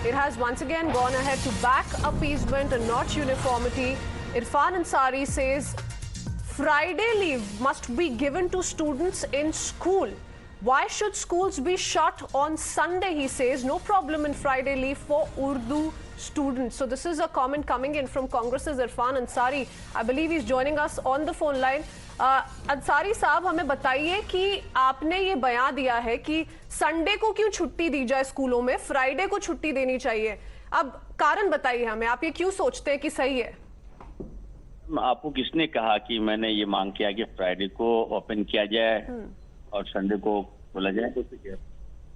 It has once again gone ahead to back appeasement and not uniformity. Irfan Ansari says Friday leave must be given to students in school. Why should schools be shut on Sunday, he says. No problem in Friday leave for Urdu students. So this is a comment coming in from Congress's Irfan Ansari. I believe he's joining us on the phone line. Ansari साहब, हमें बताइए कि आपने ये बयान दिया है कि संडे को क्यों छुट्टी दी जाए स्कूलों में, फ्राइडे को छुट्टी देनी चाहिए। अब कारण बताइए हमें, आप ये क्यों सोचते हैं कि सही है? आपको किसने कहा कि मैंने ये मांग किया कि फ्राइडे को ओपन किया जाए और संडे को खोला जाए?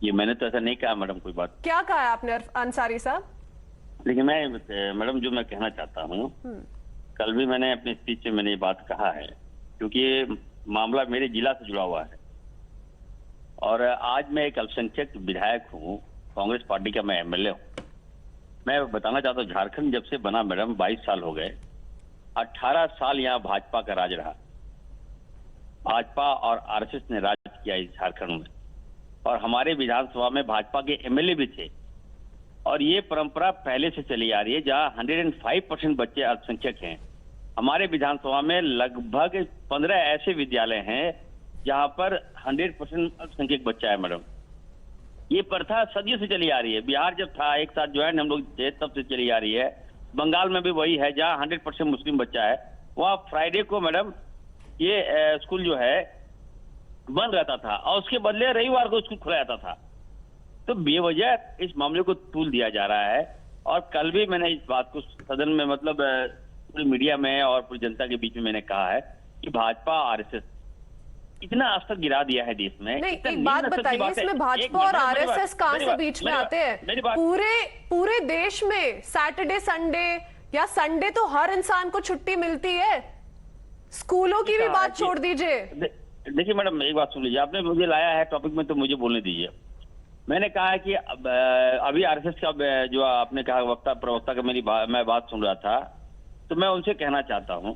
ये मैंने तो ऐसा नहीं कहा मैडम। कोई बात क्या कहा है आपने अंसारी साहब? लेकिन मैं मैडम जो मैं कहना चाहता हूँ, कल भी मैंने अपनी स्पीच में मैंने ये बात कहा है, क्योंकि ये मामला मेरे जिला से जुड़ा हुआ है और आज मैं एक अल्पसंख्यक विधायक हूँ, कांग्रेस पार्टी का मैं एमएलए हूँ। मैं बताना चाहता हूँ, झारखंड जब से बना मैडम 22 साल हो गए, 18 साल यहाँ भाजपा का राज रहा। भाजपा और आरएसएस ने राज किया इस झारखंड में और हमारे विधानसभा में भाजपा के एमएलए भी थे और ये परंपरा पहले से चली आ रही है। जहाँ 105% बच्चे अल्पसंख्यक हैं, हमारे विधानसभा में लगभग 15 ऐसे विद्यालय हैं जहां पर 100% अल्पसंख्यक बच्चा है मैडम। ये प्रथा सदियों से चली आ रही है। बिहार जब था एक साथ ज्वाइन हम लोग थे तब से चली आ रही है। बंगाल में भी वही है, जहां 100% मुस्लिम बच्चा है वहां फ्राइडे को मैडम ये स्कूल जो है बंद रहता था और उसके बदले रविवार को स्कूल खुला जाता था। तो बेवजह इस मामले को तूल दिया जा रहा है और कल भी मैंने इस बात को सदन में मतलब पूरी मीडिया में और पूरी जनता के बीच में मैंने कहा है कि भाजपा आरएसएस इतना स्तर गिरा दिया है देश में। नहीं, एक बात बताइए, इसमें भाजपा और आरएसएस कहां से बीच में आते हैं? पूरे देश में सैटरडे संडे या संडे तो हर इंसान को छुट्टी मिलती है। स्कूलों की भी बात छोड़ दीजिए। देखिए मैडम, एक बात सुन लीजिए, आपने मुझे लाया है टॉपिक में तो मुझे बोलने दीजिए। मैंने कहा है कि अभी आरएसएस का जो आपने कहा प्रवक्ता का मैं बात सुन रहा था, तो मैं उनसे कहना चाहता हूं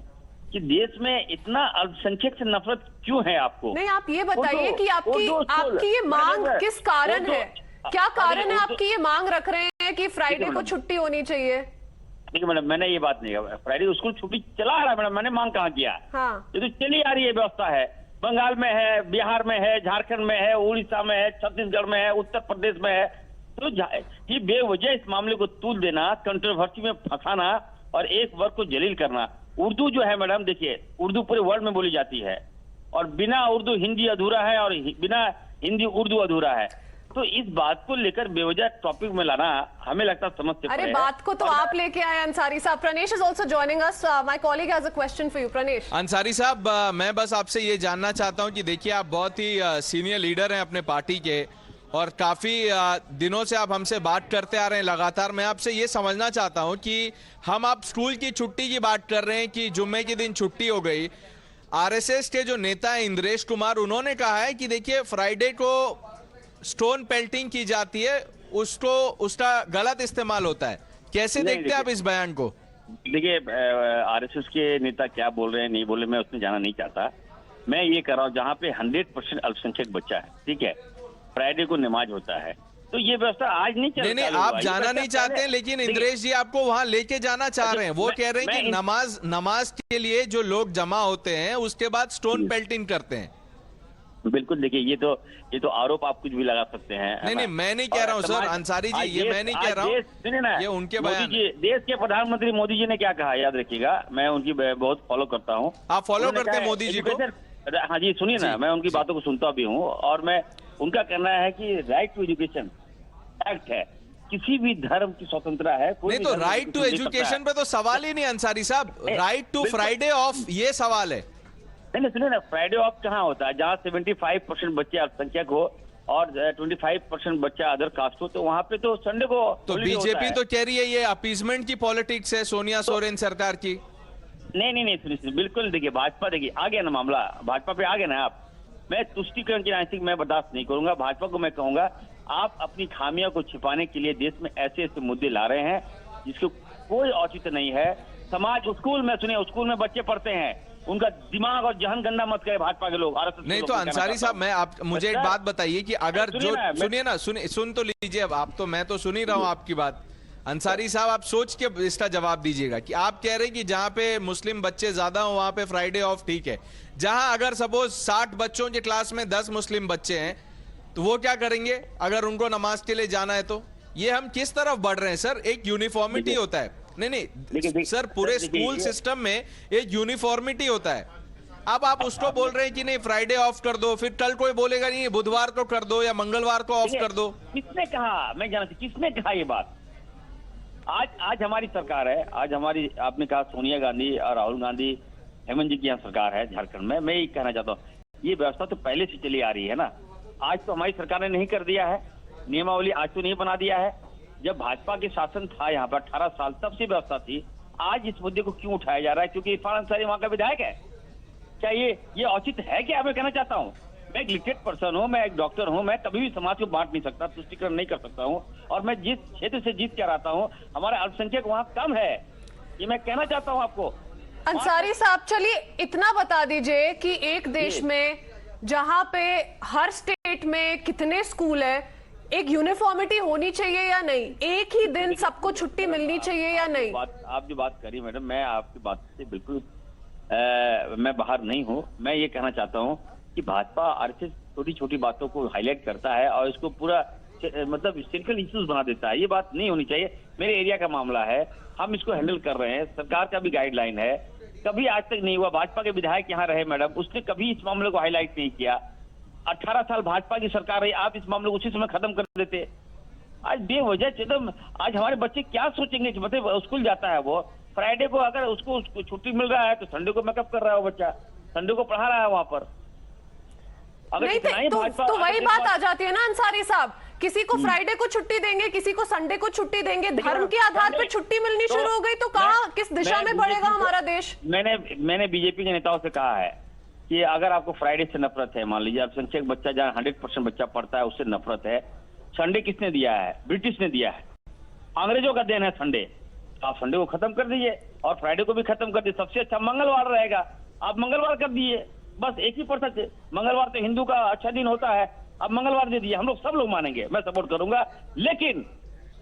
कि देश में इतना अल्पसंख्यक से नफरत क्यों है आपको? नहीं, आप ये बताइए कि आपकी ये मांग किस कारण है? क्या कारण है आपकी ये मांग रख रहे हैं कि फ्राइडे को छुट्टी होनी चाहिए? देखिए मैडम, मैंने ये बात नहीं कहा फ्राइडे को स्कूल छुट्टी चला आ रहा है मैडम। मैंने मांग कहाँ किया? हाँ, ये तो चली आ रही है व्यवस्था है। बंगाल में है, बिहार में है, झारखंड में है, उड़ीसा में है, छत्तीसगढ़ में है, उत्तर प्रदेश में है। तो ये बेवजह इस मामले को तूल देना, कंट्रोवर्सी में फंसाना और एक वर्ग को जलील करना। उर्दू जो है मैडम, देखिए उर्दू पूरे वर्ल्ड में बोली जाती है और बिना उर्दू हिंदी अधूरा है और बिना हिंदी उर्दू अधूरा है। तो इस बात को लेकर बेवजह टॉपिक में लाना हमें लगता है समझते। अरे बात को तो आप लेके आए अंसारी साहब। Pranesh is also joining us. My colleague has a question for you. Pranesh. Ansari साहब, मैं बस आपसे ये जानना चाहता हूं कि देखिए आप बहुत ही सीनियर लीडर हैं अपने पार्टी के और काफी दिनों से आप हमसे बात करते आ रहे हैं लगातार। मैं आपसे ये समझना चाहता हूं कि हम आप स्कूल की छुट्टी की बात कर रहे हैं कि जुम्मे के दिन छुट्टी हो गई। आरएसएस के जो नेता है इंद्रेश कुमार, उन्होंने कहा है कि देखिए फ्राइडे को स्टोन पेल्टिंग की जाती है, उसका गलत इस्तेमाल होता है। कैसे देखते हैं आप इस बयान को? देखिए आरएसएस के नेता क्या बोल रहे हैं नहीं बोल रहे मैं उसमें जाना नहीं चाहता। मैं ये कर रहा हूँ जहाँ पे 100% अल्पसंख्यक बच्चा है, ठीक है, फ्राइडे को नमाज होता है, तो ये व्यवस्था आज नहीं चल। नहीं, आप जाना नहीं चाहते हैं, लेकिन इंद्रेश जी आपको वहां लेके जाना चाह रहे हैं। वो कह रहे हैं कि नमाज के लिए जो लोग जमा होते हैं उसके बाद स्टोन पेल्टिंग करते हैं। बिल्कुल, देखिए ये तो आरोप आप कुछ भी लगा सकते हैं। नहीं, मैं नहीं कह रहा हूँ सर अंसारी जी, ये मैं नहीं कह रहा हूँ, सुनिए ना, ये उनके बयान। देश के प्रधानमंत्री मोदी जी ने क्या कहा याद रखिएगा। मैं उनकी बहुत फॉलो करता हूँ। आप फॉलो करते हैं मोदी जी को? हाँ जी, सुनिए ना, मैं उनकी बातों को सुनता भी हूँ और मैं उनका कहना है कि राइट टू एजुकेशन एक्ट है, किसी भी धर्म की स्वतंत्रता है। नहीं तो राइट टू एजुकेशन पे तो सवाल ही नहीं अंसारी साहब, राइट टू फ्राइडे ऑफ ये सवाल है। नहीं सुनिए ना, फ्राइडे ऑफ कहाँ होता है? जहाँ 75% बच्चे अल्पसंख्यक हो और 25% बच्चा अदर कास्ट हो, तो वहाँ पे तो संडे को तो बीजेपी तो कह रही है ये अपीजमेंट की पॉलिटिक्स है सोनिया सोरेन सरकार की। नहीं सुनिए, बिल्कुल देखिए भाजपा, देखिए आ गया ना मामला, भाजपा पे आ गया ना आप। मैं तुष्टीकरण की राजनीति मैं बर्दाश्त नहीं करूंगा। भाजपा को मैं कहूंगा आप अपनी खामियों को छिपाने के लिए देश में ऐसे ऐसे मुद्दे ला रहे हैं जिसको कोई औचित्य नहीं है। समाज स्कूल में सुनिए, स्कूल में बच्चे पढ़ते हैं, उनका दिमाग और जहन गंदा मत करे भाजपा के लोग, आरएसएस के नहीं लोग, तो मैं कहना अंसारी चाहता साहब, हूं। मैं आप मुझे एक अच्छा, बात बताइए कि अगर सुनिए जो ना, सुनिए ना, सुन तो लीजिए अब आप, तो मैं तो सुन ही रहा हूं आपकी बात। अंसारी साहब, आप सोच के इसका जवाब दीजिएगा कि आप कह रहे हैं कि जहां पे मुस्लिम बच्चे ज्यादा हो वहां पे फ्राइडे ऑफ ठीक है, जहां अगर सपोज 60 बच्चों की क्लास में 10 मुस्लिम बच्चे हैं तो वो क्या करेंगे अगर उनको नमाज के लिए जाना है? तो ये हम किस तरफ बढ़ रहे हैं सर? एक यूनिफॉर्मिटी होता है, नहीं देखिए, सर, पूरे देखिए, स्कूल सिस्टम में एक यूनिफॉर्मिटी होता है। अब आप उसको बोल रहे हैं कि नहीं फ्राइडे ऑफ कर दो, फिर कल कोई बोलेगा नहीं बुधवार को कर दो या मंगलवार को ऑफ कर दो। किसने कहा? मैं जानती, किसने कहा ये बात? आज हमारी सरकार है, आज हमारी, आपने कहा सोनिया गांधी और राहुल गांधी, हेमंत जी की यहाँ सरकार है झारखंड में। मैं ये कहना चाहता हूँ, ये व्यवस्था तो पहले से चली आ रही है ना। आज तो हमारी सरकार ने नहीं कर दिया है, नियमावली आज तो नहीं बना दिया है। जब भाजपा के शासन था यहाँ पर 18 साल, तब से व्यवस्था थी। आज इस मुद्दे को क्यों उठाया जा रहा है? क्योंकि इरफान अंसारी वहाँ का विधायक है। क्या ये औचित है? क्या मैं कहना चाहता हूँ, मैं एक लिटरेट पर्सन हूँ, मैं एक डॉक्टर हूँ, मैं कभी भी समाज को बांट नहीं सकता, तुष्टिकरण नहीं कर सकता हूँ, और मैं जिस क्षेत्र से जीत कर आता हूँ, हमारा अल्पसंख्यक वहाँ कम है, ये मैं कहना चाहता हूँ आपको। अंसारी साहब, चलिए इतना बता दीजिए कि एक देश में जहां पे हर स्टेट में कितने स्कूल है, एक यूनिफॉर्मिटी होनी चाहिए या नहीं? एक ही दिन सबको छुट्टी मिलनी चाहिए या नहीं? आप जो बात करी मैडम, मैं आपकी बात से बिल्कुल मैं बाहर नहीं हूँ। मैं ये कहना चाहता हूँ कि भाजपा आरएसएस छोटी छोटी बातों को हाईलाइट करता है और इसको पूरा मतलब हिस्टोरिकल इश्यूज बना देता है। ये बात नहीं होनी चाहिए। मेरे एरिया का मामला है, हम इसको हैंडल कर रहे हैं, सरकार का भी गाइडलाइन है। कभी आज तक नहीं हुआ, भाजपा के विधायक यहाँ रहे मैडम, उसने कभी इस मामले को हाईलाइट नहीं किया। 18 साल भाजपा की सरकार रही, आप इस मामले को उसी समय खत्म कर देते। आज बेवजह चेतम, आज हमारे बच्चे क्या सोचेंगे कि मतलब स्कूल जाता है वो, फ्राइडे को अगर उसको छुट्टी मिल रहा है तो संडे को मेकअप कर रहा है वो बच्चा, संडे को पढ़ा रहा है वहां पर। अगर नहीं तो वही बात आ जाती है ना अंसारी साहब, किसी को फ्राइडे को छुट्टी देंगे, किसी को संडे को छुट्टी देंगे, धर्म के आधार पर छुट्टी मिलनी शुरू हो गई तो कहां, किस दिशा में बढ़ेगा हमारा देश? मैंने बीजेपी के नेताओं से कहा है कि अगर आपको फ्राइडे से नफरत है, मान लीजिए अल्पसंख्यक बच्चा जहाँ 100% बच्चा पढ़ता है उससे नफरत है, संडे किसने दिया है? ब्रिटिश ने दिया है, अंग्रेजों का देन है संडे। आप संडे को खत्म कर दीजिए और फ्राइडे को भी खत्म कर दीजिए। सबसे अच्छा मंगलवार रहेगा, आप मंगलवार कर दिए, बस एक ही परसेंट। मंगलवार तो हिंदू का अच्छा दिन होता है, अब मंगलवार दे दिए, हम लोग सब लोग मानेंगे, मैं सपोर्ट करूंगा। लेकिन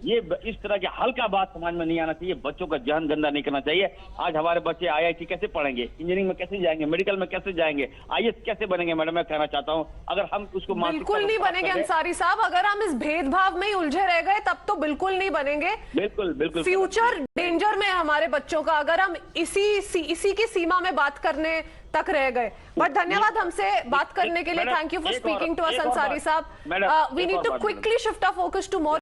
ये इस तरह की हल्का बात समाज में नहीं आना चाहिए, बच्चों का जहन गंदा नहीं करना चाहिए। आज हमारे बच्चे आईआईटी कैसे पढ़ेंगे, इंजीनियरिंग में कैसे जाएंगे, मेडिकल में कैसे जाएंगे, आईएएस कैसे बनेंगे? मैडम मैं कहना चाहता हूं, अगर हम उसको बिल्कुल नहीं बनेंगे अंसारी साहब। अगर हम इस भेदभाव में ही उलझे रह गए तब तो बिल्कुल नहीं बनेंगे। बिल्कुल बिल्कुल फ्यूचर डेंजर में है हमारे बच्चों का, अगर हम इसी की सीमा में बात करने तक रह गए। बट धन्यवाद हमसे बात करने के लिए, thank you for speaking to us Ansari sahab. We need to quickly shift our focus to more